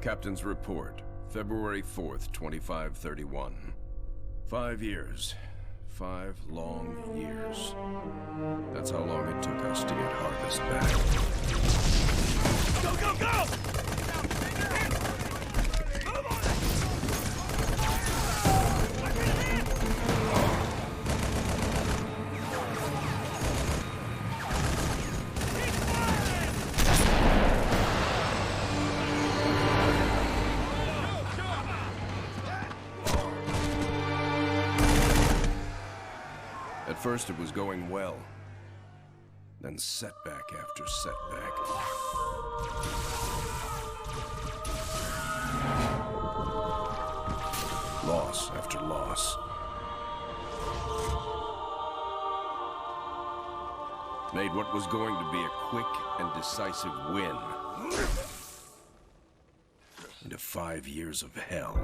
Captain's report, February 4th, 2531. 5 years. 5 long years. That's how long it took us to get Harvest back. Go, go, go! At first it was going well, then setback after setback. Loss after loss. Made what was going to be a quick and decisive win into 5 years of hell.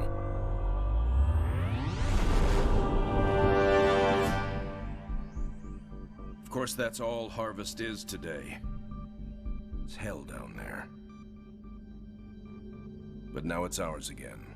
Of course, that's all Harvest is today. It's hell down there. But now it's ours again.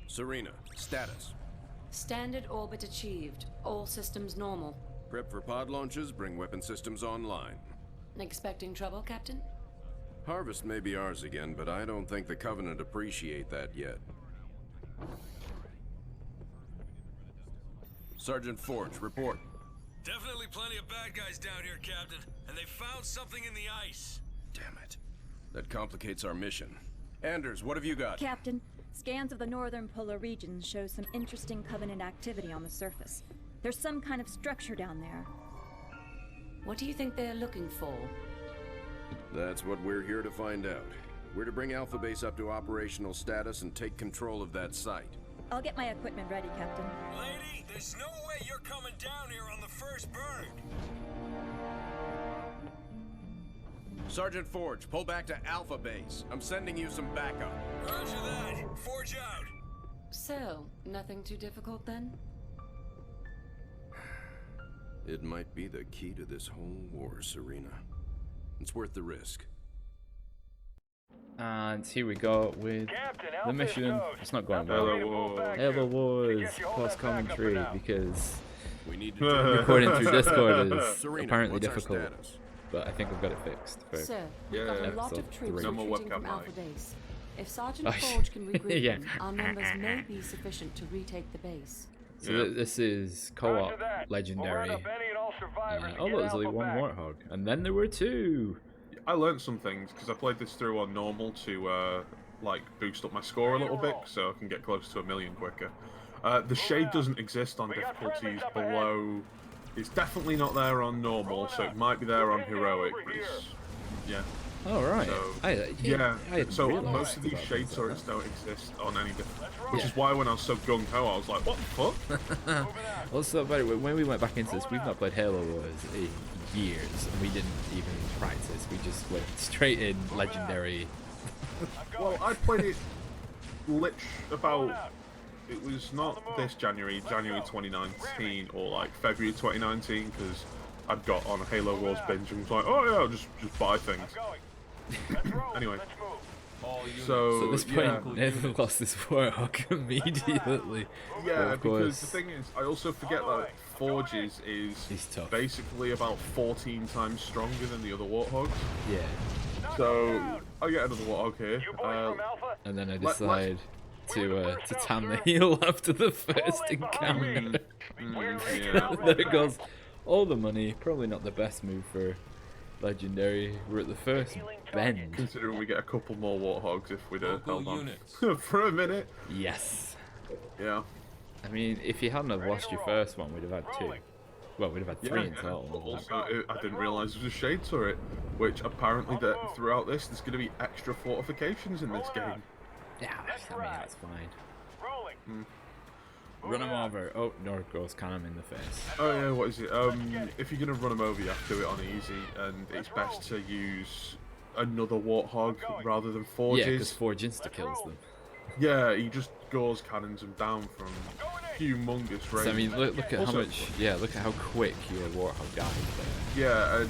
Serena, status. Standard orbit achieved. All systems normal. Prep for pod launches, bring weapon systems online. Expecting trouble, Captain? Harvest may be ours again, but I don't think the Covenant appreciate that yet. Sergeant Forge, report. Definitely plenty of bad guys down here, Captain. And they found something in the ice. Damn it. That complicates our mission. Anders, what have you got? Captain, scans of the northern polar regions show some interesting Covenant activity on the surface. There's some kind of structure down there. What do you think they're looking for? That's what we're here to find out. We're to bring Alpha Base up to operational status and take control of that site. I'll get my equipment ready, Captain. Lady, there's no way you're coming down here on the first bird. Sergeant Forge, pull back to Alpha Base. I'm sending you some backup. Roger that. Forge out. So, nothing too difficult then? It might be the key to this whole war, Serena. It's worth the risk. And here we go with the mission. It's not going well. Hello Wars plus commentary because We need to recording through Discord is Serena, apparently what's our difficult. status? But I think I've got it fixed. Sir, Yeah, we've got a lot episode of troops 3. No more retreating webcam from Alpha live. Base. If Sergeant Oh, Forge can regroup yeah. them, our numbers may be sufficient to retake the base. So Yeah. this is co-op legendary. Oh, look, there's only one Warthog, and then there were 2. I learned some things because I played this through on normal to like boost up my score a little bit so I can get close to 1,000,000 quicker. The shade doesn't exist on difficulties below. It's definitely not there on normal, so it might be there on heroic. But it's, yeah. Oh right. So, I hadn't so realised most of these about shade this, turrets don't exist on any different. Which Yeah. is why when I was so gung ho, I was like, what the fuck? Also, by the way, when we went back into this, we've not played Halo Wars in years, and we didn't even practice. We just went straight in legendary. Well, I played it about. It was not this January 2019, or like February 2019, because I'd got on a Halo Wars binge and was like, oh yeah, I'll just buy things. Anyway, So at this point, yeah. Nathan lost his Warhawk immediately. Yeah, But of because course, the thing is, I also forget that Forges He's is tough. basically about 14 times stronger than the other Warthogs. yeah. So I get another Warthog here. And then I Let's- decide to tan the heel after the first encounter. Yeah. There goes all the money. Probably not the best move for Legendary. We're at the first bend. Considering we get a couple more warthogs if we'd held on units. for a minute. Yes. Yeah. I mean, if you hadn't have lost your first one, we'd have had 2. Well, we'd have had 3 in But total. also, I didn't realise there was a shade turret, which apparently that throughout this, there's going to be extra fortifications in this game. Yeah, I mean, that's fine. Run him over. Oh, Nord goes cannon in the face. Oh yeah, what is it? If you're going to run them over, you have to do it on easy, and it's best to use another warthog rather than forges. Yeah, because Forge insta-kills them. Yeah, he just gores cannons them down from humongous range. So, I mean, look at Also, how much... Yeah, look at how quick your Warthog died there. Yeah, and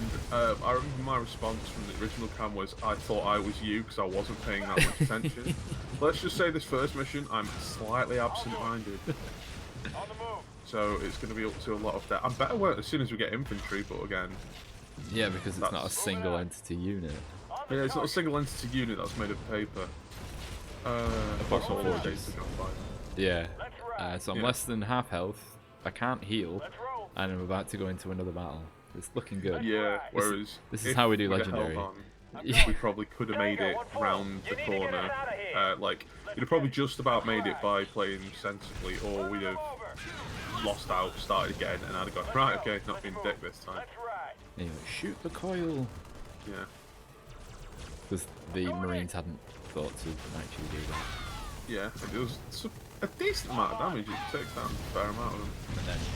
I remember my response from the original cam was, I thought I was you because I wasn't paying that much attention. Let's just say this first mission, I'm slightly absent-minded. So it's going to be up to a lot of that. I'm better as soon as we get infantry, but again... Yeah, because it's not a single entity unit. Yeah, it's not a single entity unit that's made of paper. Apart from all the forges. days to go by. Yeah. So I'm less than half health. I can't heal. And I'm about to go into another battle. It's looking good. Yeah, whereas... This is if how we do we'd have Legendary. held on, we probably could have made it round the corner. Like, you'd have probably just about made it by playing sensibly, or we'd have lost out, started again, and I'd have gone, right, okay, not being dick this time. Anyway, shoot the coil. Yeah. Because the Marines hadn't thought to actually do that. Yeah, it was a decent amount of damage. It takes down a fair amount of them.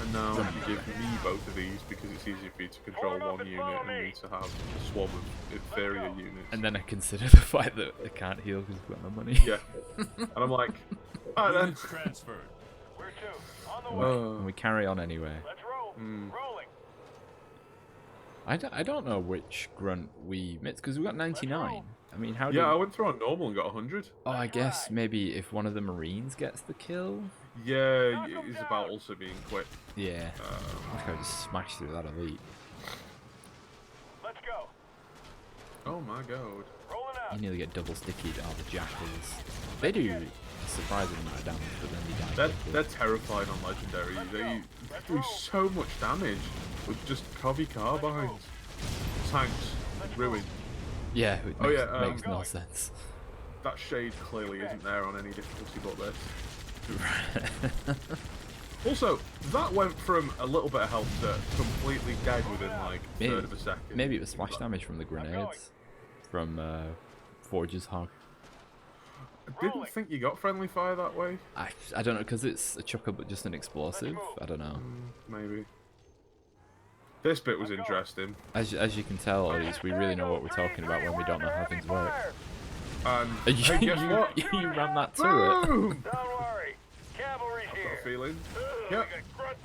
And now you give me both of these because it's easier for you to control one unit and me to have a swarm of inferior units. And then I consider the fact that I can't heal because I've got no money. Yeah. And I'm like, alright then. Transferred. And we carry on anyway. Mm. I don't know which grunt we missed because we got 99. I mean, how? Yeah, I went through on normal and got 100. Oh, I guess maybe if one of the Marines gets the kill. Yeah, it's about also being quick. Yeah. I think I just smashed through that elite. Let's go. Oh my god. Rolling out. You nearly get double stickied. Oh, the jackals. They do a surprising amount of damage, but then they die. They're terrified on Legendary. They do so much damage with just covey carbines. Tanks, ruin. Yeah, it Oh, makes, yeah, makes no sense. That shade clearly isn't there on any difficulty but this. Also, that went from a little bit of health to completely dead within like a third of a second. Maybe it was splash damage from the grenades. From Forge's Hog. I didn't think you got friendly fire that way. I don't know, because it's a chucker but just an explosive. I don't know. Maybe. This bit was interesting. As you can tell, at least we really know what we're talking about when we don't know how things work. And You, hey, guess what? you ran that turret. Boom! Don't worry. Cavalry's Got here. a feeling. Yep.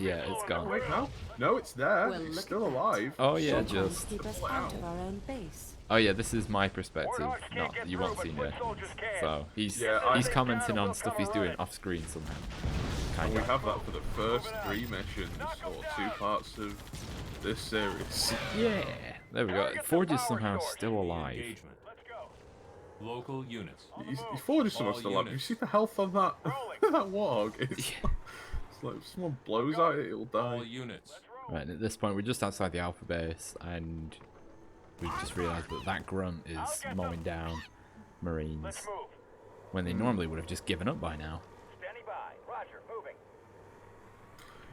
Yeah, it's Oh, gone. wait, no. No, it's there. Well, It's look still at that. alive. Oh yeah, Sometimes just. keep us out of our own base. Oh yeah, this is my perspective. Not you won't see it. So he's commenting on stuff he's doing off screen somehow. And Kind we of. have that for the first 3 missions, or 2 parts of this series. Yeah, there we go. Forge is somehow still alive. Engagement. Local units. He's Forge is someone All still alive. You units. see the health on that that warg? It's like if someone blows at it, it'll die. All units. Right, and at this point we're just outside the Alpha base, and we've just realised that that grunt is mowing down Marines when they normally would have just given up by now. Standing by. Roger. Moving.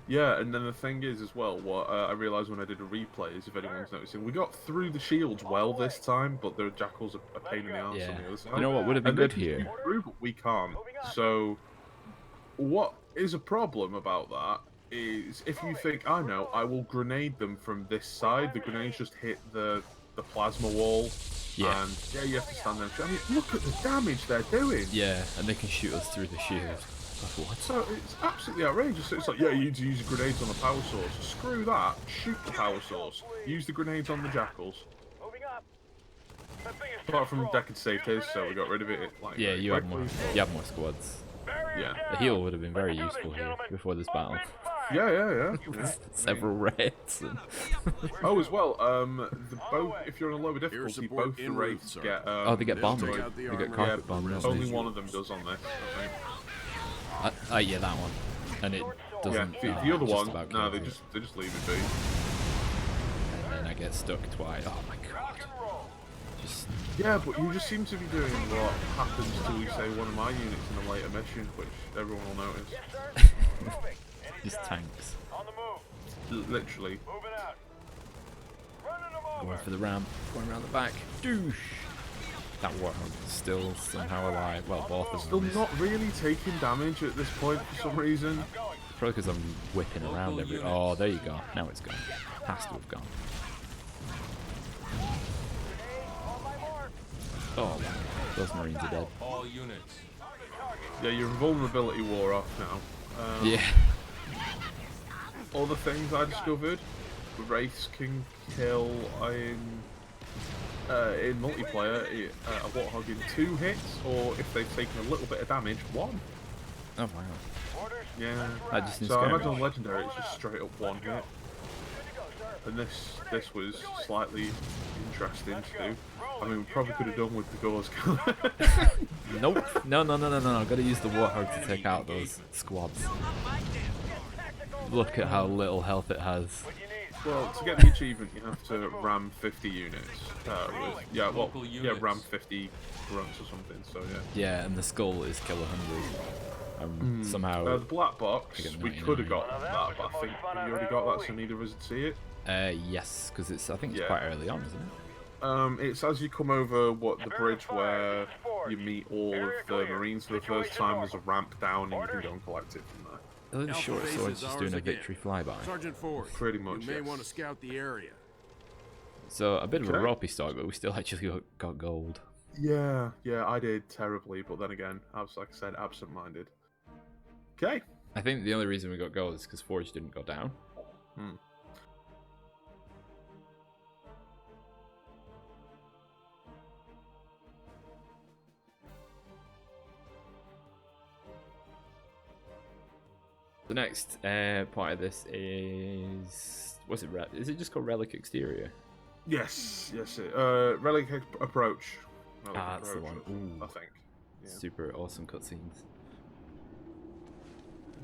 Yeah, and then the thing is as well, what I realised when I did a replay is, if anyone's noticing, we got through the shields well this time, but the jackals are a pain in the arse Yeah. on the other side. You know what would have been And they good can here? shoot through, but we can't. So, what is a problem about that is if you think, I know, I will grenade them from this side, the grenades just hit the plasma wall. Yeah. And yeah, you have to stand there and shoot. I mean, look at the damage they're doing. Yeah, and they can shoot us through the shield. What? So it's absolutely outrageous. It's like, yeah, you need to use the grenades on the power source. Screw that. Shoot the power source. Use the grenades on the jackals. Moving up. That thing is Apart from Deck had saved his, so we got rid of it. Like, Yeah, very you have more. quickly. You have more squads. Yeah. The heal would have been very useful here before this battle. Yeah. Several raids. And Oh, as well, if you're on a lower difficulty, support both the en route, wraiths sir. get oh, they get bombed. take They out the get armor. carpet bombed. don't only they? one of them does on this, I think. Yeah, that one. And it Yeah, doesn't. the other just one, about no, kills they it. just leave it be. And then I get stuck twice. Oh my god. Just Yeah, but you just seem to be doing what happens to, say, one of my units in a later mission, which everyone will notice. Yes, sir. Moving. just Anytime. tanks. On the move. Literally. Moving out. Running them over. Going for the ramp, going around the back. Douche. That warthog is still somehow alive. Well, both of Still them. not really taking damage at this point for some reason. Probably because I'm whipping around every. Oh, there you go. Now it's gone. Has to have gone. Oh, wow. Those Marines are dead. All units. Yeah, your invulnerability wore off now. Yeah. Other things I discovered: Wraiths can kill in multiplayer a warthog in 2 hits, or if they've taken a little bit of damage, 1. Oh, wow. Yeah. That just So I inspired imagine on me. Legendary it's just straight up 1 hit. And this was slightly interesting to do. I mean, we probably could have done with the Gauze Killer. Nope. No. Gotta use the warthog to take out those squads. Look at how little health it has. Well, to get the achievement, you have to ram 50 units. Ram 50 grunts or something. So yeah. Yeah, and the skull is kill 100. Somehow. The black box, I got we 99. could have got that, but I think we already got that, so neither of us would see it. Yes, because I think it's Yeah. quite early on, isn't it? It's as you come over the bridge where you meet all of the Marines for the first time. There's a ramp down, and you can go and collect it from there. Are those Alpha short base swords is just ours doing a again. victory flyby? Sergeant Ford, Pretty much, you may yes. want to scout the area. So a bit of a Okay. ropey start, but we still actually got gold. Yeah, I did terribly, but then again, I was, like I said, absent-minded. Okay. I think the only reason we got gold is because Forge didn't go down. The next part of this is is it just called Relic Exterior? Yes. Relic Approach. Relic That's the one. Ooh. I think. Yeah. Super awesome cutscenes.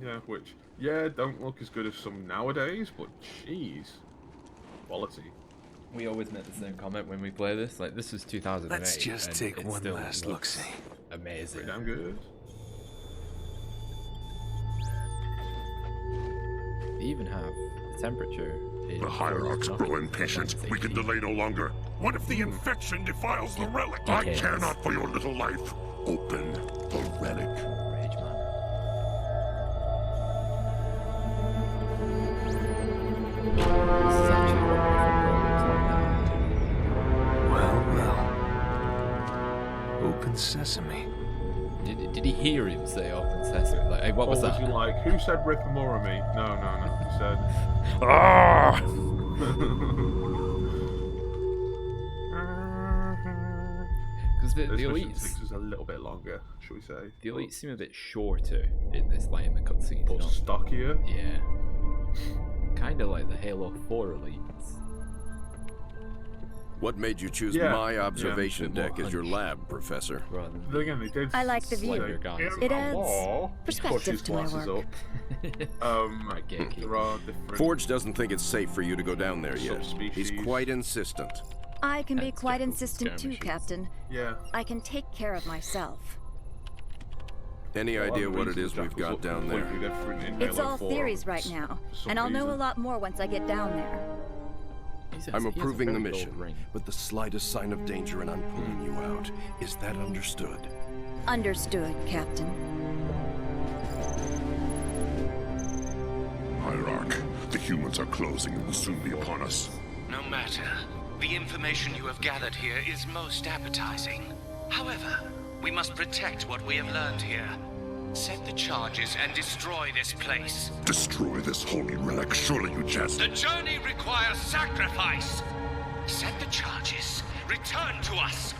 Yeah, which don't look as good as some nowadays, but jeez, quality. We always make the same comment when we play this. Like, this was 2008. Let's just and take it one still last looks look-see. Amazing. Pretty damn good. They even have the temperature. The Hierarchs grow impatient. We can delay no longer. What if the infection defiles the relic? I Decades. care not for your little life. Open the relic. Rage man. This is actually what Well. Open sesame. Did he hear him say open sesame? Like, hey, what was Or that? he like, who said rip and more of me? No. He said. Ah! Because the This mission elites, takes us a little bit longer, shall we say? the elites seem a bit shorter in this, like in the cutscenes. But stockier. Yeah. Kind of like the Halo 4 elites. What made you choose Yeah, my yeah, observation bit more deck as your hunch. lab, Professor? Rather than Then again, they did. I like the view. slider guns. It adds Law perspective pushes to my glasses work. up. Right, gatekeeper. There are different. Forge doesn't think it's safe for you to go down there yet. Subspecies. He's quite insistent. I can be That's quite difficult to insistent scare too, machines. Captain. Yeah. I can take care of myself. Any Well, idea other what it reasons is we've Jackals got look down there? completely different in It's Halo all 4 theories right for now, some and I'll know a reason. lot more once I get down there. I'm He has a approving the very gold mission, ring. but the slightest sign of danger and I'm pulling you out. Is that understood? Understood, Captain. Hierarch, the humans are closing and will soon be upon us. No matter. The information you have gathered here is most appetizing. However, we must protect what we have learned here. Set the charges and destroy this place. Destroy this holy relic. Surely you jest. The journey requires sacrifice. Set the charges. Return to us.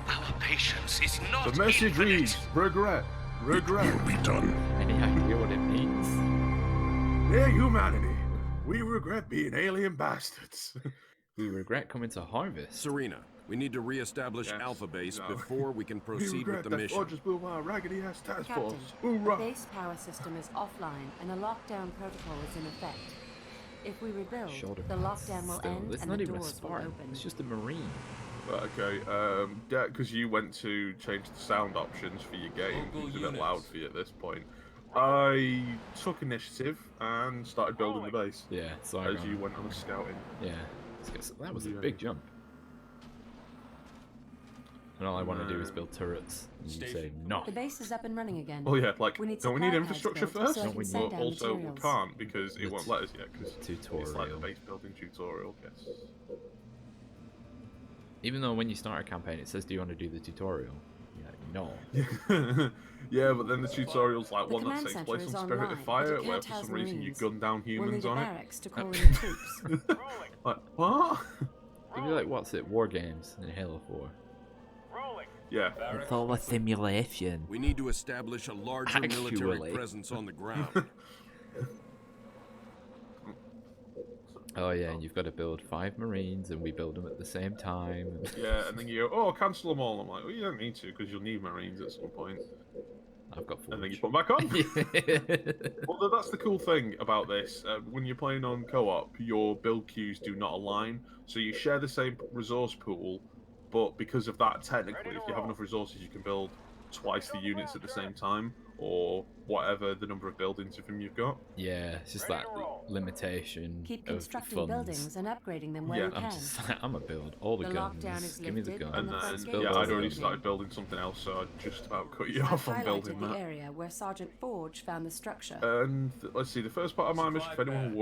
Our patience is not The message infinite. reads: regret. Regret. It will be done. Any idea what it means? Dear humanity, we regret being alien bastards. We regret coming to harvest. Serena, we need to re-establish Yes. Alpha Base No. before we can We proceed regret with the that mission. Fortress blew our raggedy-ass task Captain, force. the Hoorah! base power system is offline and a lockdown protocol is in effect. If we rebuild, Shoulder the pads. lockdown will Still, end it's and not the even a doors will Spartan. open. It's just a Marine. Okay, yeah, because you went to change the sound options for your game. It was a bit loud for you at this point. I took initiative and started building the base. Yeah, so as you went on a scouting. Yeah, that was a big jump. And all I want to do is build turrets. And you say no. The base is up and running again. Well, yeah, like, don't we need supply infrastructure pads built first? so I can send But down also, we materials. can't because it won't let us yet. Because tutorial. it's like the base building tutorial, yes. Even though when you start a campaign it says, do you want to do the tutorial? You're like, no. Yeah, but then the tutorial's like The one that command takes center place is on Spirit online, of but Fire, it where can't for house some reason you Marines. gun down humans we'll on need a it. barracks to call in the troops. Like, what? It'd be like, what's it? War games in Halo 4. Yeah. It's all a simulation. We need to establish a larger military Actually. presence on the ground. Oh yeah, and you've got to build 5 Marines, and we build them at the same time. Yeah, and then you go, oh, cancel them all. I'm like, well, you don't need to, because you'll need Marines at some point. I've got 4. And then you put them back on. Well, that's the cool thing about this. When you're playing on co-op, your build queues do not align, so you share the same resource pool, but because of that, technically, if you have enough resources, you can build twice the units at the same time, or whatever the number of buildings of them you've got. Yeah, it's just that limitation Keep of constructing funds. buildings and upgrading them where Yeah. you can. I'm just like, I'm gonna build all the, The guns. lockdown is Give me the lifted guns. And the then, front build yeah, all I'd the already guns. started building something else, so I just about cut you I've off on building highlighted the that. area where Sergeant Forge found the structure. And let's see, the first part of my mission, if anyone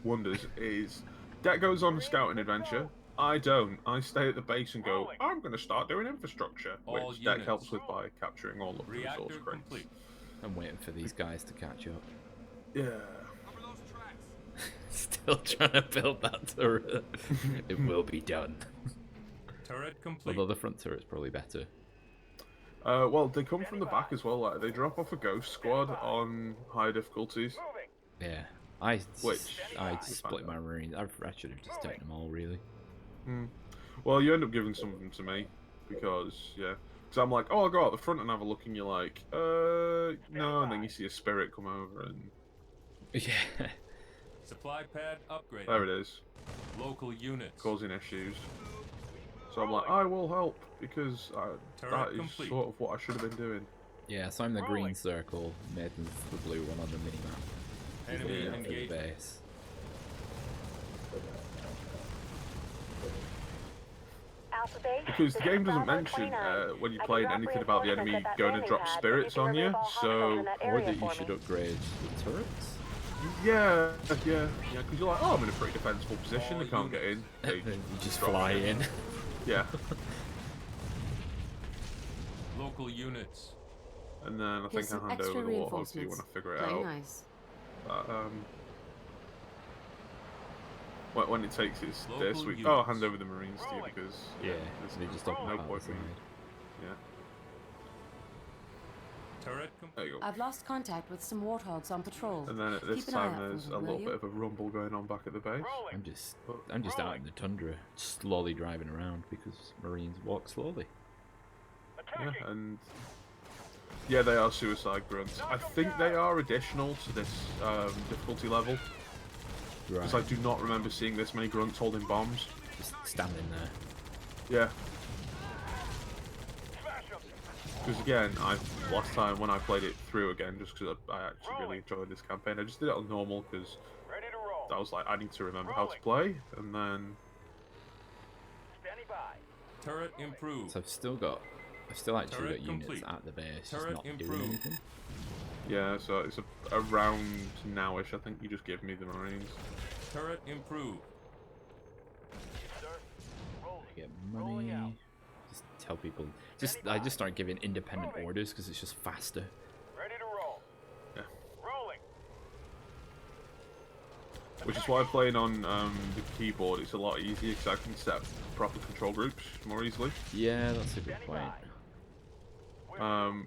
wonders, is Deck goes on a scouting adventure. I don't. I stay at the base and go, I'm going to start doing infrastructure, which Deck helps with by capturing all of the resource crates. I'm waiting for these guys to catch up. Yeah. Still trying to build that turret. It will be done. Turret complete. Although the front turret's probably better. Well, they come from the back as well. Like, they drop off a ghost squad on higher difficulties. Yeah. I you split my Marines. I should have just taken them all, really. Well, you end up giving some of them to me because, yeah. Because I'm like, oh, I'll go out the front and have a look, and you're like, no, and then you see a spirit come over and... Yeah. Supply pad upgrade. There it is. Local units. Causing issues. So I'm like, I will help, because that is complete. sort of what I should have been doing. Yeah, so I'm the green circle. Nathan's the blue one on the minimap. He's Enemy looking out for the engagement. base. Because the game doesn't mention when you're playing anything about the enemy going to drop spirits on you, so... Or that you should upgrade the turrets. Yeah, because you're like, oh, I'm in a pretty defensible position, they can't get in. They You just drop fly me. in. Yeah. Local units. And then I think Here's I'll some hand extra over the warthog to you when reinforcements. I figure it Play out. nice. But, when it takes its Local this week, units. I'll hand over the Marines to you because Yeah, there's they just open no up out point the me. side. Yeah. Turret There you go. I've lost contact with some warthogs on patrol. And then at this Keep an eye time out for there's them, a will little you? bit of a rumble going on back at the base. I'm just out in the tundra, slowly driving around because Marines walk slowly. Yeah, and yeah, they are suicide grunts. I think they are additional to this difficulty level. Right. Because I do not remember seeing this many grunts holding bombs. Just standing there. Yeah. Because again, last time when I played it through again, just because I actually really enjoyed this campaign, I just did it on normal because I was like, I need to remember how to play, and then... Turret improved. So I've still actually Turret got units complete. at the base, just Turret not doing improved. anything. Yeah, so it's around nowish. I think you just give me the Marines. Turret improved. I get money. Just tell people. I just start giving independent orders because it's just faster. Yeah. Which is why playing on the keyboard it's a lot easier because I can set proper control groups more easily. Yeah, that's a good point.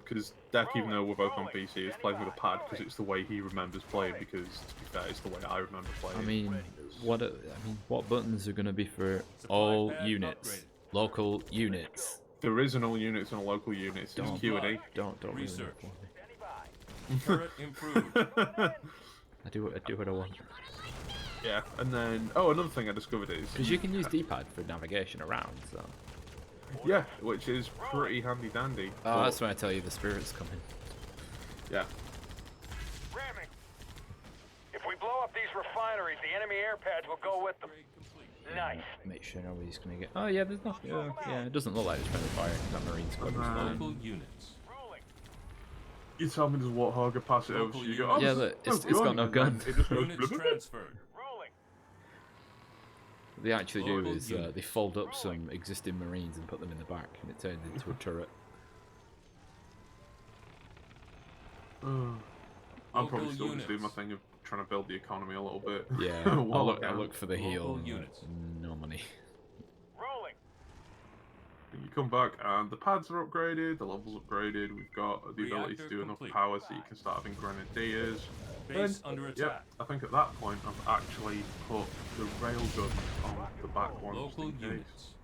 Because Deck, even though we're both on PC, is playing with a pad because it's the way he remembers playing. Because to be fair, it's the way I remember playing. I mean, what buttons are going to be for all units, local units? There is an all units and a local units. It's Q&A. Don't really Research. know for me. Turret improved. I do what I want. Yeah, and then another thing I discovered is Because you can use D-pad for navigation around, so. yeah, which is pretty handy dandy. Oh, that's when I tell you the spirit's coming. Yeah. Ramming. If we blow up these refineries, the enemy air pads will go with them. Nice. Make sure nobody's gonna get. Oh yeah, there's nothing. Yeah, it doesn't look like there's friendly fire in that marine squad. Local units. You tell me there's a Warthog, I pass it over to you. You go, oh, Yeah, look, it's got no gun. It just goes Units blub, blub. transferred. Rolling. What they actually do Local is units. they fold up some existing marines and put them in the back, and it turns into a turret. I'm probably Local still just doing my units. thing of trying to build the economy a little bit. Yeah, While I look for the heal. Local and units. No money. Rolling. You come back and the pads are upgraded, the levels upgraded, we've got the ability to Reactor do enough complete. power so you can start having grenadiers. Base Then, under yep, attack. I think at that point I've actually put the railgun on the back one just Local in case. units.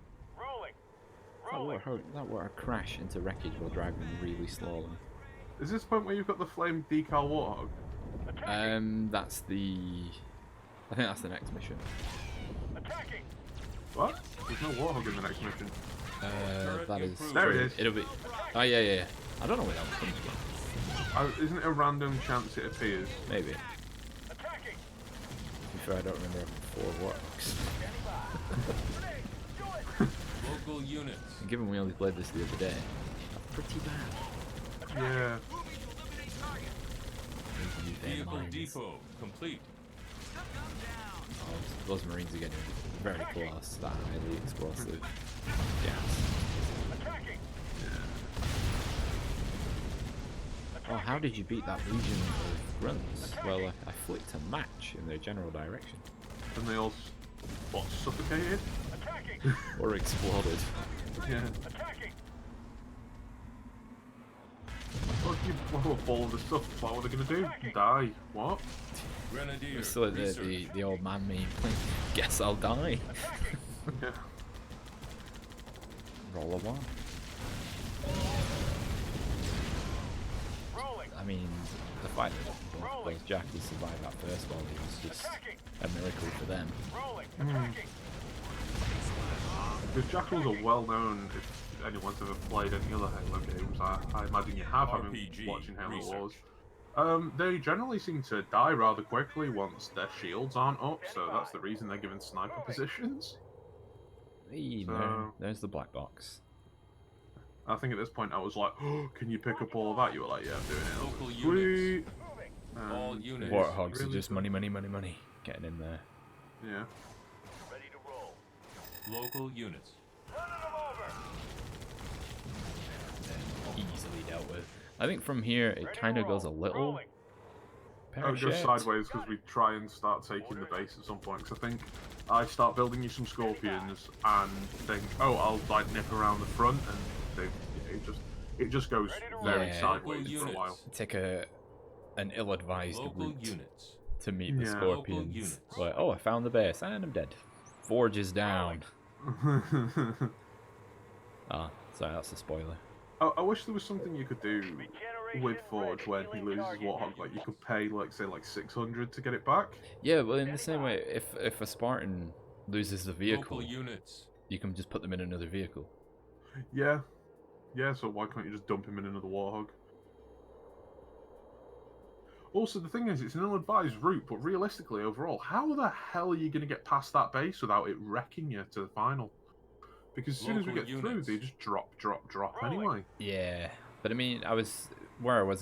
Rolling. That were a crash into wreckage while driving really slowly. Is this the point where you've got the flame decal Warthog? That's the. I think that's the next mission. Attacking. What? There's no Warthog in the next mission. That is. There it is. It'll be. Oh yeah. I don't know where that comes from. Isn't it a random chance it appears? Maybe. Attacking. To be fair, I don't remember if 4 works. Local units. And given we only played this the other day, that's pretty bad. Yeah. Vehicle depot complete. Oh, those marines are getting very close to that highly explosive gas. Attacking. Oh, how did you beat that legion of grunts? Well, I flicked a match in their general direction. And they all suffocated? Attacking. Or exploded. Yeah. Attacking. Well, if you blow up all of the stuff, what are they going to do? Die. What? Grenadier. It's still research. the old man meme. Guess I'll die. Yeah. Roll a 1. Rolling. I mean, the fact that those jackals survived that first volley was just a miracle for them. Rolling. Attacking. Because Jackals are well known if anyone's ever played any other Halo games. I imagine you have, having RPG watching Halo research. Wars. They generally seem to die rather quickly once their shields aren't up, so that's the reason they're given sniper positions. Hey, So- there's the black box. I think at this point I was like, oh, can you pick up all of that? You were like, yeah, I'm doing it. I was Local like, units. Sweet. All units. Warthogs are really just good. money. Getting in there. Yeah. Ready to roll. Local units. Running them over. Easily dealt with. I think from here it kind of goes a little Rolling. Oh, it goes pear-shaped. sideways because we try and start taking the base at some point. Because I think I start building you some scorpions and think, oh, I'll like nip around the front, and it just goes very Yeah. sideways Local for a while. Take an ill-advised Local route units. to meet the Yeah. Local scorpions. units. Like, oh, I found the base and I'm dead. Forges down. Ah, sorry, that's a spoiler. I wish there was something you could do with Forge when he loses Warthog. Like you could pay, like say, like 600 to get it back. Yeah, well, in the same way, if a Spartan loses the vehicle, Local units. you can just put them in another vehicle. Yeah, yeah. So why can't you just dump him in another Warthog? Also, the thing is, it's an ill-advised route, but realistically, overall, how the hell are you going to get past that base without it wrecking you to the final? Because as soon as we Local get through, units. they just drop anyway. Yeah, but I mean, I was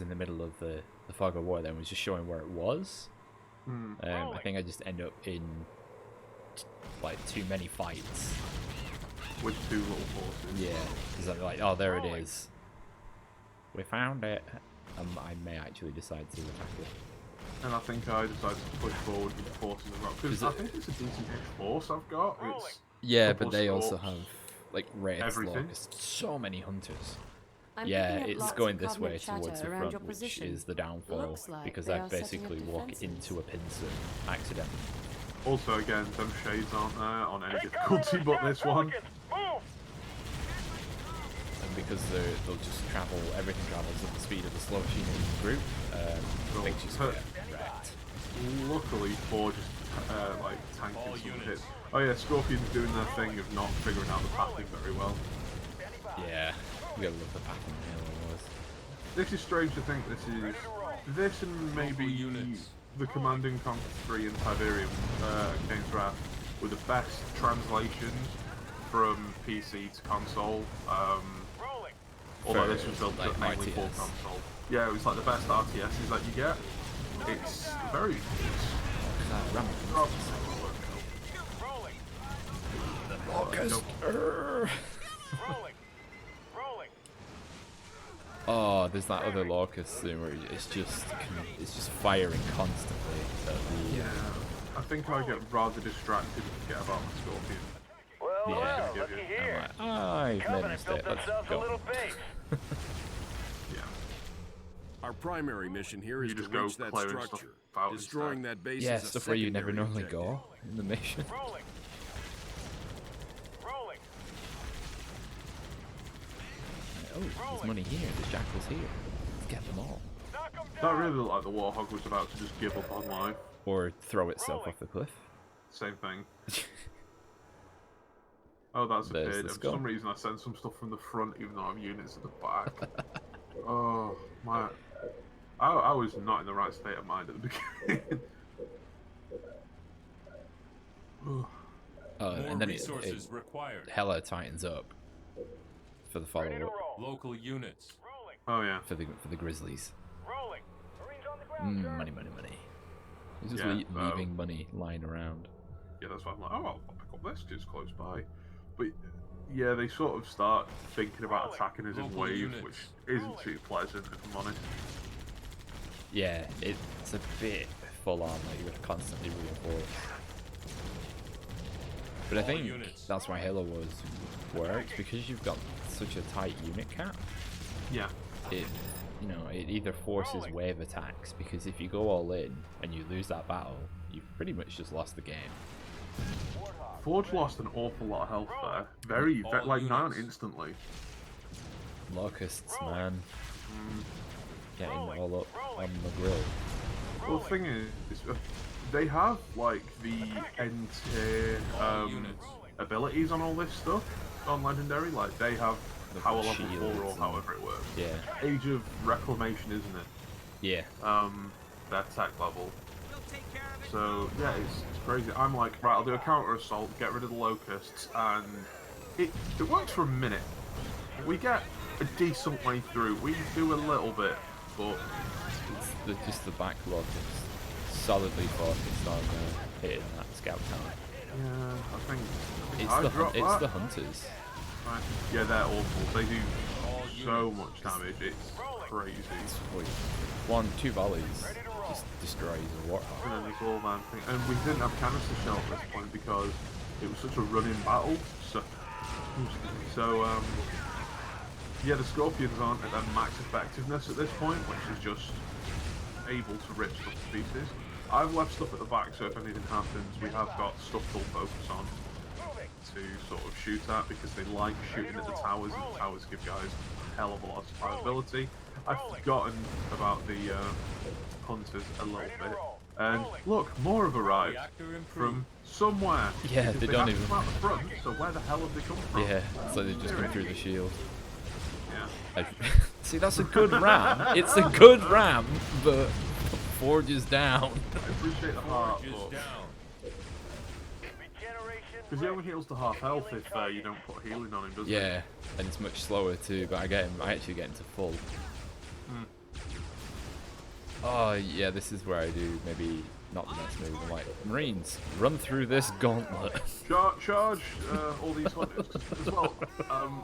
in the middle of the fog of war. Then was just showing where it was. Hmm. I think I just end up in like too many fights. With 2 little forces. Yeah, because I'm like, oh, there it is. We found it. I may actually decide to attack it. And I think I decided to push forward with the forces as well. Because I think it's a decent-ish force I've got. It's Yeah, couple but of they also scorps, have like rated everything. It's so many hunters. I'm Yeah, picking up it's lots going of this way covenant towards chatter the around front, your which position. is the downfall, Looks like because they I've are setting up basically walked defenses. into a pincer accidentally. Also, again, them shades aren't there on any difficulty but this one. Move. And because they'll just everything travels at the speed of the slow machinery group, things just get wrecked. luckily, for just like tanking some hits. Oh yeah, Scorpion's doing their thing of not figuring out the pathing very well. Yeah, we gotta love the pathing here. This is strange to think this and maybe the Command and Conquer 3 and Tiberium Games Wrath were the best translations from PC to console. Although this was built like mainly for console. Yeah, it was like the best RTSs that you get. It's very Oh, there's that other Locust thing where it's just firing constantly at the. Yeah, I think I get rather distracted and forget about my Scorpion. Well, looky here. I've made a Covenant mistake. built Let's themselves a go. little base. Yeah. Our primary mission here is You to just go reach that clearing stuff structure. out Destroying instead. that base Yeah, is a stuff where you never secondary normally objective. go in the mission. Rolling. Rolling. Oh, there's money here. There's jackals here. Let's get them all. Knock 'em That down. really looked like the Warhog was about to just give up on life. Or throw itself off the cliff. Same thing. Oh, that's a There's bid. the For skull. some reason, I sent some stuff from the front, even though I have units at the back. Oh my! I was not in the right state of mind at the beginning. And then it required. hella tightens up for the follow up Local units. Oh yeah. for the Grizzlies. Rolling. Marines on the ground, sir. Money, money, money. He's just Yeah, leaving money lying around. Yeah, that's why I'm like, oh, I'll pick up this because it's close by. But yeah, they sort of start thinking about attacking us in Local waves, units. which isn't too pleasant, if I'm honest. Yeah, it's a bit full on. Like you got to constantly reinforce. But I All think units. that's why Halo Wars works, because you've got such a tight unit cap. Yeah. It either forces wave attacks, because if you go all in and you lose that battle, you've pretty much just lost the game. Forge lost an awful lot of health there. Very like units. 9 instantly. Locusts, man. Getting all up on the grill. Well, the thing is, they have like the end tier abilities on all this stuff on Legendary. Like they have The power level 4 shields or and- however it works. Yeah. Age of Reclamation, isn't it? Yeah. Their tech level. So yeah, it's crazy. I'm like, right, I'll do a counter assault, get rid of the locusts, and it works for a minute. We get a decent way through. We do a little bit, but It's just the backlog is solidly focused on hitting that scout tower. yeah, I think It's I the dropped it's that. the hunters. Right. Yeah, they're awful. They do so much damage. It's crazy. Two volleys just destroys a warthog. And then this all man thing, and we didn't have canister shell at this point because it was such a running battle. So yeah, the Scorpions aren't at their max effectiveness at this point, which is just able to rip stuff to pieces. I've left stuff at the back, so if anything happens, we have got stuff to focus on to sort of shoot at, because they like shooting at the towers, and the towers give guys a hell of a lot of survivability. I've forgotten about the hunters a little bit. And look, more have arrived from somewhere. Yeah, because they have don't to even- come out the front, so where the hell have they come from? Yeah, so they just come through the shield. Yeah. See, that's a good ram. It's a good ram, but Forge is down. I appreciate the heart, but because he only heals to half health if you don't put healing on him, doesn't he? Yeah, and it's much slower too, but I actually get him to full. Oh yeah, this is where I do maybe not the best move. I'm like, Marines, run through this gauntlet. Charge all these hunters as well.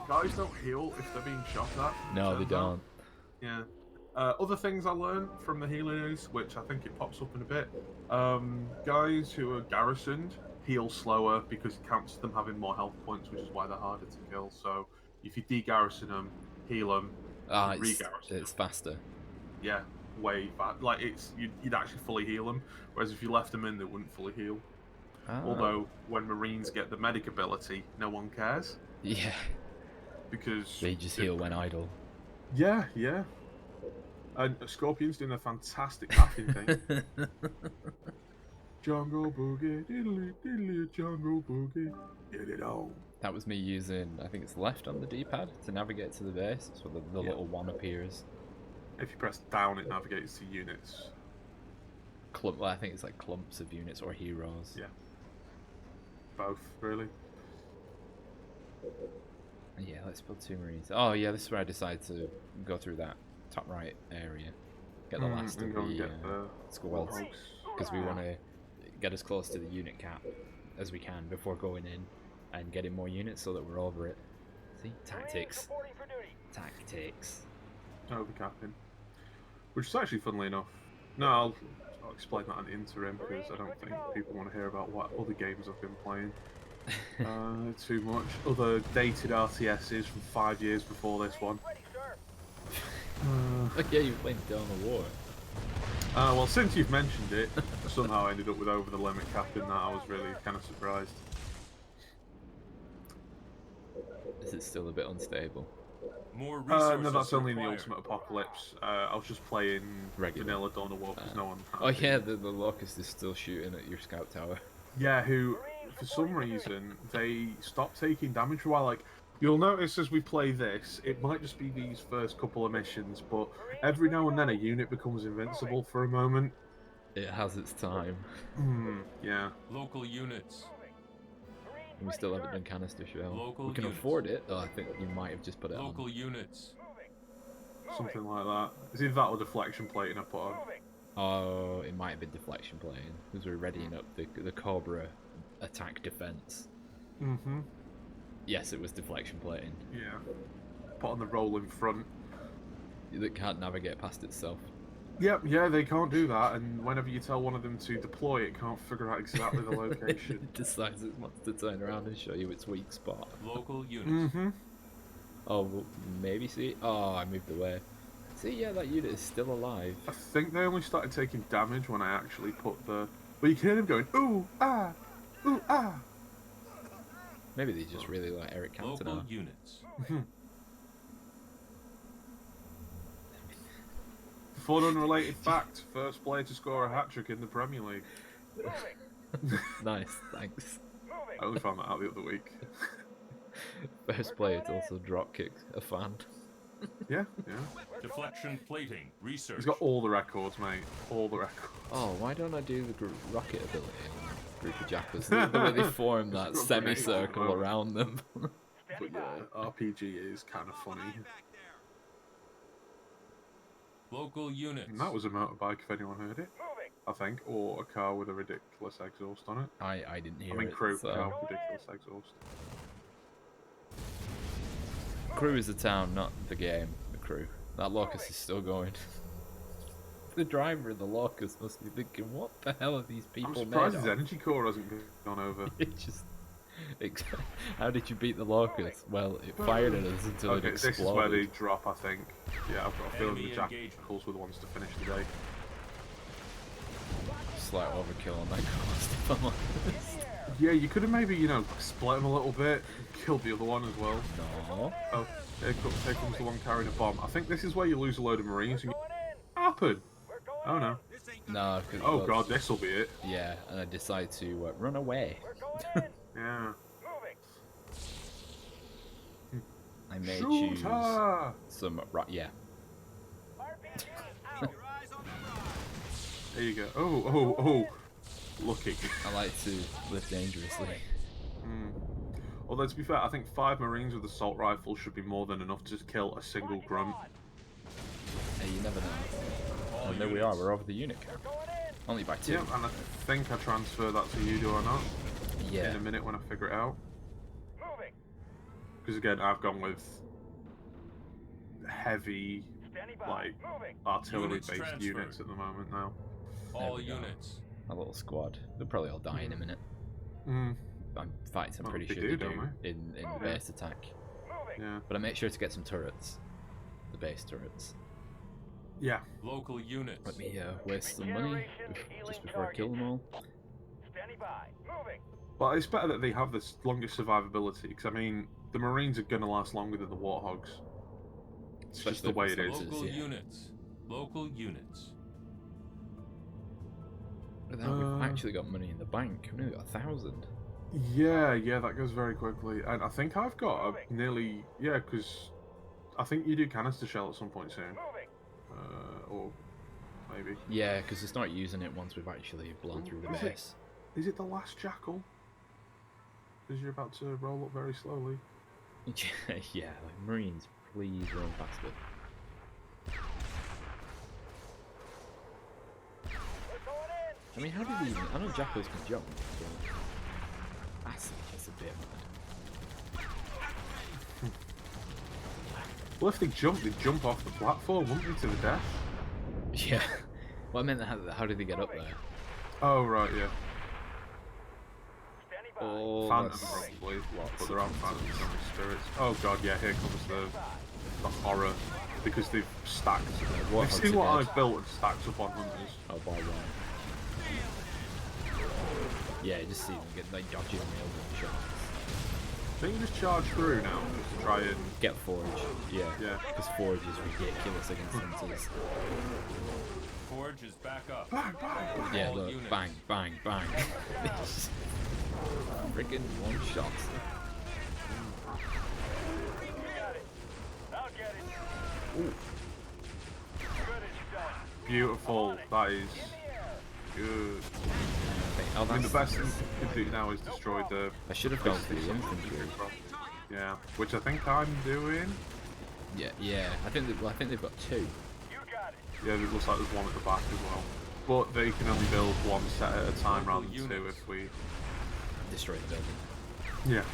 Guys don't heal if they're being shot at. No, they turns out. don't. Yeah. Other things I learned from the healers, which I think it pops up in a bit. Guys who are garrisoned heal slower because it counts them having more health points, which is why they're harder to kill. So if you de-garrison them, heal them, re-garrison It's faster. yeah, way fast. Like you'd actually fully heal them, whereas if you left them in, they wouldn't fully heal. Ah. Although when Marines get the medic ability, no one cares Yeah, because they just heal when idle. Yeah, yeah. And Scorpion's doing a fantastic laughing thing. Jungle boogie, diddly diddly, jungle boogie, get it on. That was me using, I think it's left on the D-pad to navigate to the base, so the little one appears. If you press down, it navigates to units. I think it's like clumps of units or heroes. Yeah. Both, really. Yeah, let's build 2 Marines. Oh yeah, this is where I decided to go through that top right area. Get the last of the squads. Because we want to get as close to the unit cap as we can before going in and getting more units so that we're over it. See? Tactics. Tactics. Overcapping. Which is actually, funnily enough... No, I'll explain that in the interim, because I don't think people want to hear about what other games I've been playing. Too much. Other dated RTSs from 5 years before this one. Yeah, you played Dawn of War. Well, since you've mentioned it, somehow I ended up with over the limit cap in that. I was really kind of surprised. Is it still a bit unstable? More no, that's only in the Ultimate Apocalypse. I was just playing vanilla Dawn of War because no one had Oh yeah, the Locust is still shooting at your scout tower. Yeah, who, for some reason, they stopped taking damage for a while. Like, you'll notice as we play this, it might just be these first couple of missions, but every now and then a unit becomes invincible for a moment. It has its time. Yeah. Local units. And we still haven't done canister shell. Local we can units. afford it, though I think you might have just put it Local on. units. Something like that. It's either that or deflection plating I put on. Oh, it might have been deflection plating, because we're readying up the Cobra attack defense. Yes, it was deflection plating. Yeah. Put on the roll in front. That can't navigate past itself. Yep, yeah, they can't do that, and whenever you tell one of them to deploy, it can't figure out exactly the location. It decides it wants to turn around and show you its weak spot. Local units. Oh, well, maybe see? Oh, I moved away. See, yeah, that unit is still alive. I think they only started taking damage when I actually put the... Well, you can hear them going, ooh, ah, ooh, ah. Maybe they just really like Eric Cantona. Local units. Fun unrelated fact, first player to score a hat-trick in the Premier League. Nice, thanks. I only found that out the other week. First player to also dropkick a fan. Yeah. Deflection plating. Research. He's got all the records, mate. All the records. Oh, why don't I do the rocket ability on Group of Jackals? The way they form that semicircle around them. But yeah, RPG is kind of funny. Local units. And that was a motorbike, if anyone heard it. I think, or a car with a ridiculous exhaust on it. I didn't hear it. I mean, crew, so. car with ridiculous exhaust. Crew is the town, not the game. The crew. That Locust is still going. The driver of the Locust must be thinking, what the hell are these people I'm surprised made his of? energy core hasn't gone over. It just... How did you beat the Locust? Well, it fired at us until it exploded. This is where they drop, I think. Yeah, I've got a feeling the Jackals were the ones to finish the day. Slight overkill on that cost, if I'm honest. Yeah, you could have maybe, you know, split them a little bit, killed the other one as well. No. Oh, here comes the one carrying a bomb. I think this is where you lose a load of Marines. And happen? Oh no. No, because... Oh god, this'll be it. Yeah, and I decide to run away. Yeah. I may Shoot choose her! some... yeah. There you go. Oh. Looking. I like to live dangerously. Although, to be fair, I think 5 Marines with assault rifles should be more than enough to kill a single grunt. Hey, you never know. And there we are, we're over the unit count. Only by 2. Yeah, and I think I transfer that to you, do I not? Yeah. In a minute when I figure it out. Because again, I've gone with heavy, like, artillery-based units at the moment now. All units. A little squad. They'll probably all die in a minute. I'm fighting, I'm pretty sure they do in the base attack. Yeah. But I make sure to get some turrets. The base turrets. Yeah. Local units. Let me waste some money just before I kill them all. Well, it's better that they have this longest survivability, because I mean, the Marines are going to last longer than the Warthogs. It's just the way it is. Local units. Local units. But then we've actually got money in the bank. We've only got 1,000. Yeah, that goes very quickly. And I think I've got a nearly... Yeah, because I think you do canister shell at some point soon. Or maybe. Yeah, because it's not using it once we've actually blown through the base. Is it the last jackal? Because you're about to roll up very slowly. Yeah, like Marines, please run faster. I mean, how did he even... I know jackals can jump, but... That's a bit mad. Well, if they jump off the platform, wouldn't they, to the death? Yeah. Well, I meant, how did they get up there? Oh, right, yeah. Oh, Phantoms, probably. But there aren't phantoms, only spirits. Oh god, yeah, here comes the horror. Because they've stacked. They've seen what I've built and stacked up on hunters. Oh, by one. Yeah, just see them get like dodging railgun shots. I think you just charge through now, just to try and... Get Forge, yeah. Because Forge is ridiculous against hunters. Forge is back up. Bang, bang! Yeah, look, bang, bang, bang. Freaking one shot. Ooh. Beautiful, that is good. Oh, I mean, the best thing you can do now is destroy the... I should have gone for the infantry. Yeah, which I think I'm doing. Yeah. I think they've got 2. Yeah, it looks like there's one at the back as well. But they can only build one set at a time rather than 2 if we... Destroy the building. Yeah.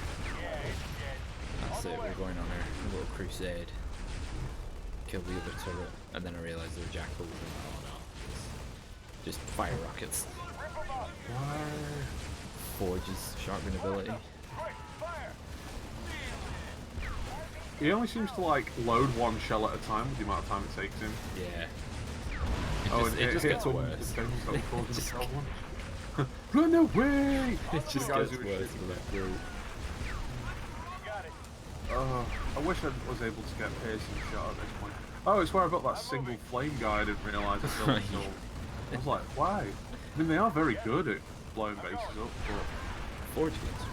That's it, we're going on a little crusade. Kill the other turret, and then I realised there were jackals, and oh no. Just fire rockets. Why? Forge's shotgun ability. He only seems to like load one shell at a time with the amount of time it takes him. Yeah. It just gets worse. Run away! It just gets worse. I wish I was able to get piercing shot at this point. Oh, it's where I got that single flame guy. I didn't realise I killed until... I was like, why? I mean, they are very good at blowing bases up, but... Forge gets...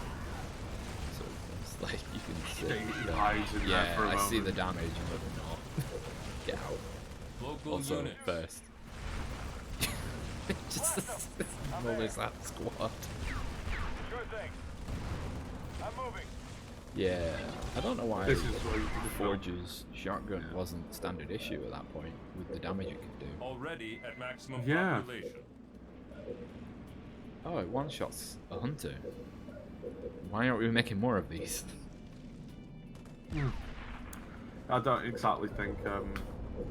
So it's like, you can see... He hides in there for a moment. I see the damage, but no. Get out. Local also, units. first. Just almost that squad. Sure thing. I'm moving. Yeah, I don't know why This is where you can Forge's shotgun wasn't standard issue at that point with the damage it could do. Already at maximum Yeah. population. Oh, it one-shots a hunter. Why aren't we making more of these? I don't exactly think,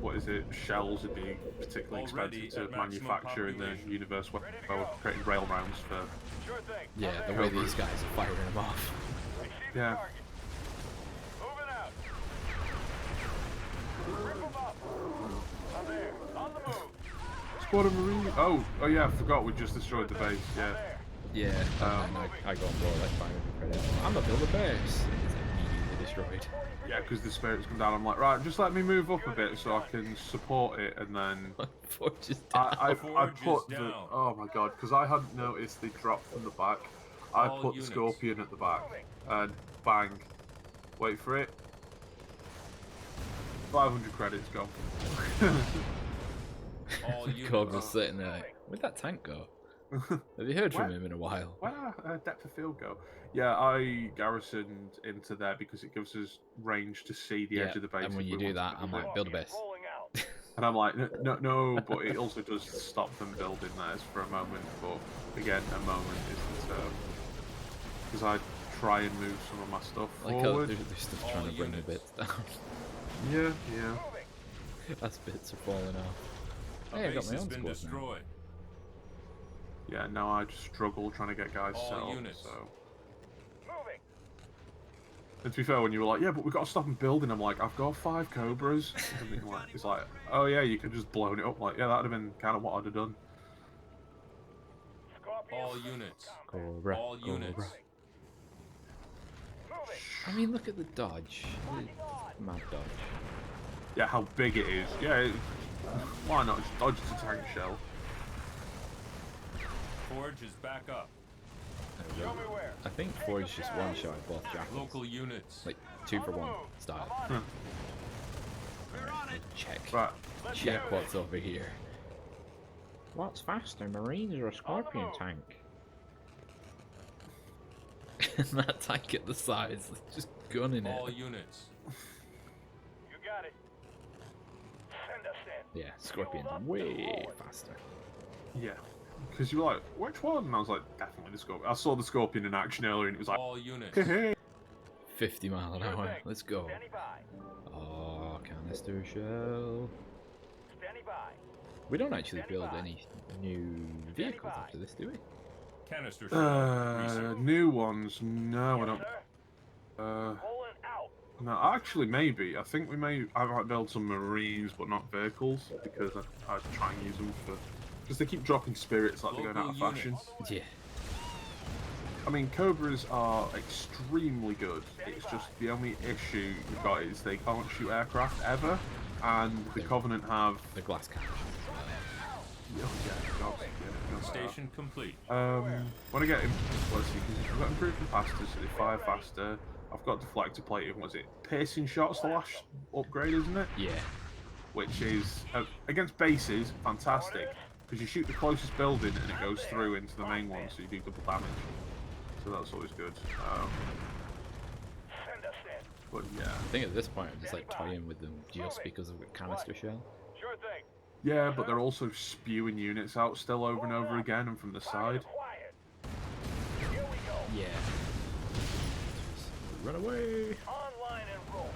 what is it, shells would be particularly expensive to manufacture in the universe where we're creating rail rounds for... Sure thing. Yeah, the way these guys are firing them off. Yeah. Moving out. Rip them up. I'm there. On the move. Squad of Marines. Oh yeah, I forgot we just destroyed the base. Yeah. Yeah, I got on board like 500 credits. I'm gonna build a base. It's immediately destroyed. Yeah, because the spirits come down. I'm like, right, just let me move up a bit so I can support it, and then Forge is down. I put the oh my god, because I hadn't noticed they dropped from the back. I put the Scorpion at the back, and bang, wait for it. 500 credits gone. Cobra's sitting there. Where'd that tank go? Have you heard from him in a while? Where depth of field go? Yeah, I garrisoned into there because it gives us range to see the edge of the base. And when you do that, I'm like, build a base. And I'm like, no, but it also does stop them building theirs for a moment. But again, a moment isn't because I try and move some of my stuff forward. They're still trying to bring the bits down. Yeah. That's bits are falling off. Hey, I got my own squad now. Yeah, now I just struggle trying to get guys set up, so... And to be fair, when you were like, yeah, but we've got to stop and build, and I'm like, I've got 5 Cobras. And it's like, oh yeah, you could just blown it up. Like, yeah, that'd have been kind of what I'd have done. All units. Cobra. All units. I mean, look at the dodge. Mad dodge. Yeah, how big it is. Yeah, Why not just dodge the tank shell? Forge is back up. Show me where. I think Forge is just one shot at both jackals. Local units. Like 2 for 1 style. Alright, check. Right. Check what's over here. What's faster, Marines or a Scorpion tank? That tank at the side is just gunning All it. units. You got it. Send us in. Yeah, Scorpion's way faster. Yeah. Because you were like, which one? And I was like, definitely the Scorpion. I saw the Scorpion in action earlier and it was like, All units. 50 mile an hour. Let's go. Standing by. Oh, canister shell. Standing by. We don't actually build any new vehicles after this, do we? Canister shell. new ones? No, I don't. Pulling out. No, actually, maybe. I think I might build some Marines, but not vehicles, because I try and use them for. Because they keep dropping spirits like they're going out of fashion. Yeah. I mean, Cobras are extremely good. It's just the only issue you've got is they can't shoot aircraft ever, and the Covenant have the glass cannon. Station complete. When I get him, let's see, because I've got improved faster, so they fire faster. I've got deflector plating. Was it piercing shots? The last upgrade, isn't it? Yeah. Which is against bases, fantastic, because you shoot the closest building and it goes through into the main one, so you do double damage. So that's always good. But yeah. I think at this point I'm just like toying with them just because of the canister shell. Sure thing. Yeah, but they're also spewing units out still over and over again and from the side. Here we go. Yeah. Run away! Online and roll.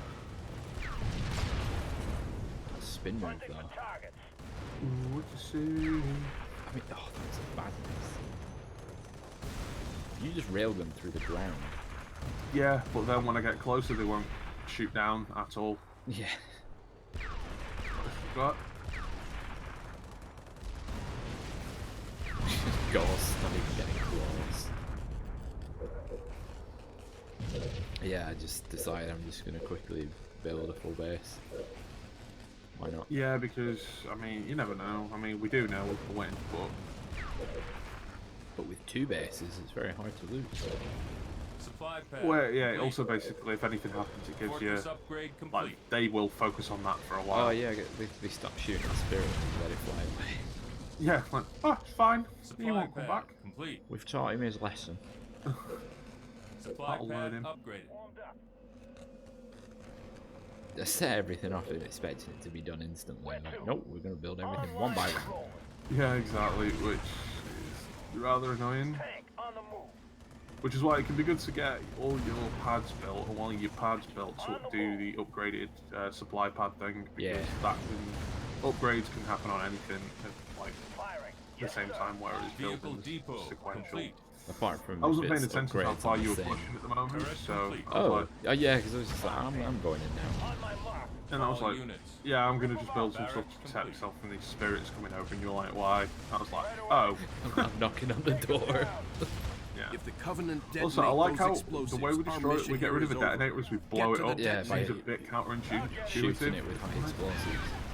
Spin move Hunting though. for targets. What to see? I mean, oh, that was a bad miss. You just rail them through the ground. Yeah, but then when I get closer, they won't shoot down at all. Yeah. Got? Ghost, not even getting close. Yeah, I just decided I'm just gonna quickly build a full base. Why not? Yeah, because, I mean, you never know. I mean, we do know we can win, but with 2 bases, it's very hard to lose. Supply pad. Well, yeah, also basically, if anything happens, it gives you, upgrade complete. like, they will focus on that for a while. Oh yeah, they stop shooting the spirit and let it fly away. Yeah, like, oh, it's fine. Supply You won't come pad back. complete. We've taught him his lesson. Supply That'll learn pad him. upgraded. I set everything off and expecting it to be done instantly. Like, nope, we're gonna build everything one by one. Yeah, exactly, which is rather annoying. Tank on the move. Which is why it can be good to get all your pads built, and while your pads built, to do the upgraded supply pad thing, because that can, upgrades can happen on anything at like the same time, whereas building is sequential. Complete. Apart from I wasn't if paying it's attention to how upgrades far on you were the same. pushing at the moment, so I was Oh, like, yeah, because I was just like, I'm going in now. and I was All like, units. yeah, I'm gonna just build some stuff to protect myself from these spirits coming over, and you're like, why? I was like, oh. I'm knocking on the door. Yeah. If the Covenant Also, I like how explosives, the way we destroy it, we get rid of the detonator as we blow it up. Yeah, It by seems a bit counterintuitive. shooting it with high explosives.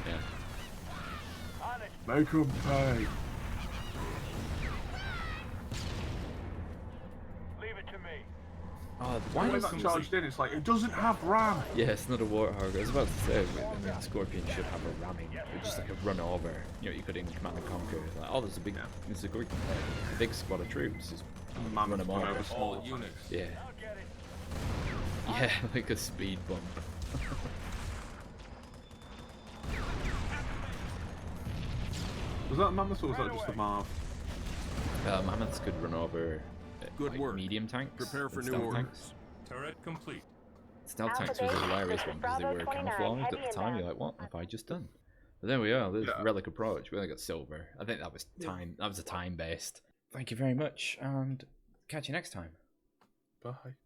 Yeah. Make 'em pay. Leave it to me. Oh, Why is that charged in? It's like, it doesn't have RAM. Yeah, it's not a warthog. I was about to say, I mean, Scorpion should have a ramming, but just like a run over. You know, you could in Command and Conquer. Like, oh, there's a big squad of troops. Just run them over. All units. Yeah. Yeah, like a speed bump. Was that a mammoth or was that just a Marv? Mammoths could run over Good work. medium tanks. Prepare for and new stealth orders. tanks. Turret complete. Stealth tanks was a hilarious one because they were camouflaged at the time. You're like, what have I just done? But there we are. There's relic approach. We only got silver. I think that was time. That was a time based. Thank you very much, and catch you next time. Bye.